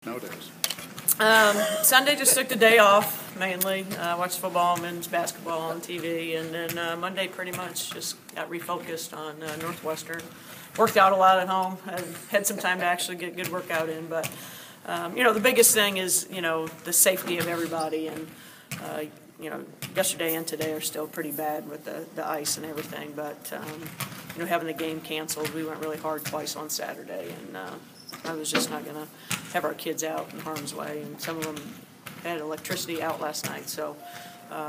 nowadays? Sunday just took the day off, mainly. Watched football, men's basketball on TV, and then Monday pretty much just got refocused on Northwestern. Worked out a lot at home. Had some time to actually get a good workout in, but the biggest thing is the safety of everybody, and yesterday and today are still pretty bad with the ice and everything, but having the game canceled, we went really hard twice on Saturday, and I was just not going to have our kids out in harm's way, and some of them had electricity out last night, so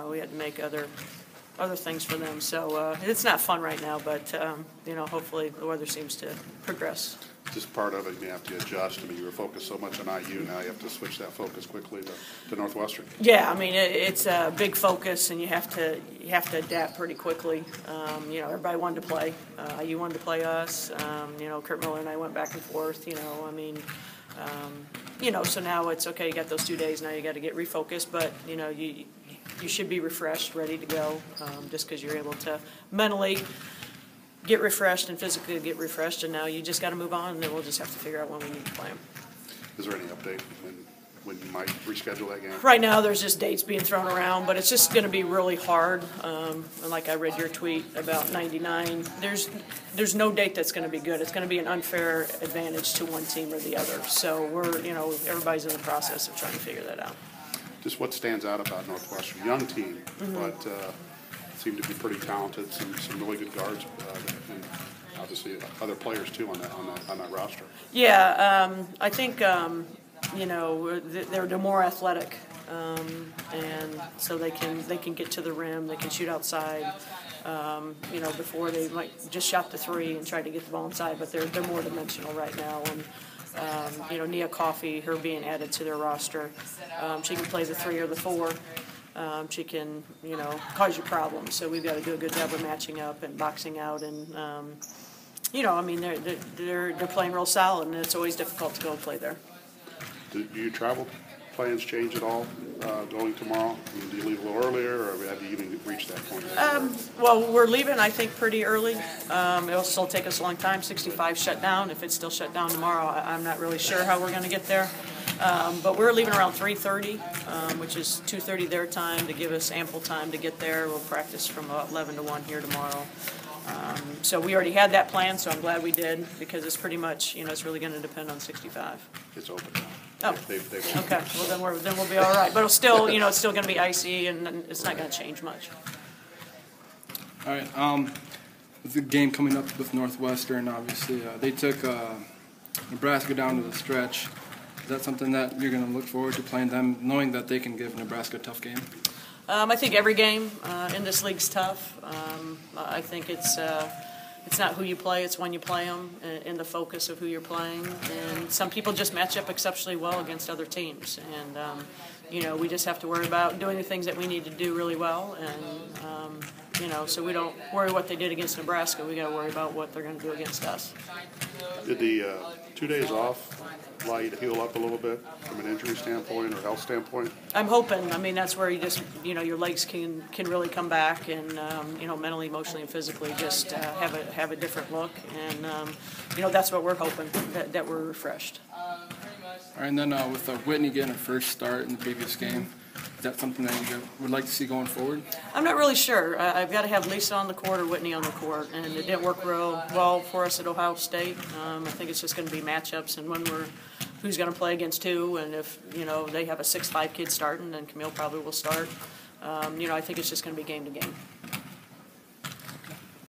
we had to make other things for them. So it's not fun right now, but hopefully the weather seems to progress. Just part of it, you have to adjust. I mean, you were focused so much on IU, now you have to switch that focus quickly to Northwestern. Yeah, I mean it's a big focus, and you have to adapt pretty quickly. Everybody wanted to play. IU wanted to play us. Kurt Miller and I went back and forth. So now it's okay. You got those 2 days. Now you got to get refocused, but you should be refreshed, ready to go, just because you're able to mentally get refreshed and physically get refreshed, and now you just got to move on, and then we'll just have to figure out when we need to play them. Is there any update when you might reschedule that game? Right now there's just dates being thrown around, but it's just going to be really hard. And like I read your tweet about 99, there's no date that's going to be good. It's going to be an unfair advantage to one team or the other. So everybody's in the process of trying to figure that out. Just what stands out about Northwestern? Young team, but seem to be pretty talented. Some really good guards, and obviously other players too on that roster. Yeah, I think they're more athletic, and so they can get to the rim. They can shoot outside. Before they might just shot the three and tried to get the ball inside, but they're more dimensional right now. And Nia Coffey, her being added to their roster, she can play the 3 or the 4. She can, cause you problems. So we've got to do a good job of matching up and boxing out. And, they're playing real solid, and it's always difficult to go and play there. Do your travel plans change at all going tomorrow? I mean, do you leave a little earlier, or have you even reached that point? Well, we're leaving, I think, pretty early. It'll still take us a long time. 65 shut down. If it's still shut down tomorrow, I'm not really sure how we're going to get there. But we're leaving around 3:30, which is 2:30 their time, to give us ample time to get there. We'll practice from 11 to 1 here tomorrow. So we already had that plan, so I'm glad we did, because it's pretty much, it's really going to depend on 65. It's open now. Oh, okay. Well, then we'll be all right. But it's still, it's still going to be icy, and it's not going to change much. All right. With the game coming up with Northwestern, obviously, they took Nebraska down to the stretch. Is that something that you're going to look forward to, playing them, knowing that they can give Nebraska a tough game? I think every game in this league's tough. I think it's not who you play, it's when you play them, and the focus of who you're playing. And some people just match up exceptionally well against other teams. And, we just have to worry about doing the things that we need to do really well. And, so we don't worry what they did against Nebraska. We got to worry about what they're going to do against us. Did the 2 days off allow you to heal up a little bit from an injury standpoint or health standpoint? I'm hoping. I mean, that's where you just, your legs can really come back, and mentally, emotionally, and physically just have a different look. And that's what we're hoping, that we're refreshed. All right, and then with Whitney getting her first start in the previous game, is that something that you would like to see going forward? I'm not really sure. I've got to have Lisa on the court or Whitney on the court, and it didn't work real well for us at Ohio State. I think it's just going to be matchups, and who's going to play against who, and if they have a 6'5" kid starting, then Camille probably will start. I think it's just going to be game to game.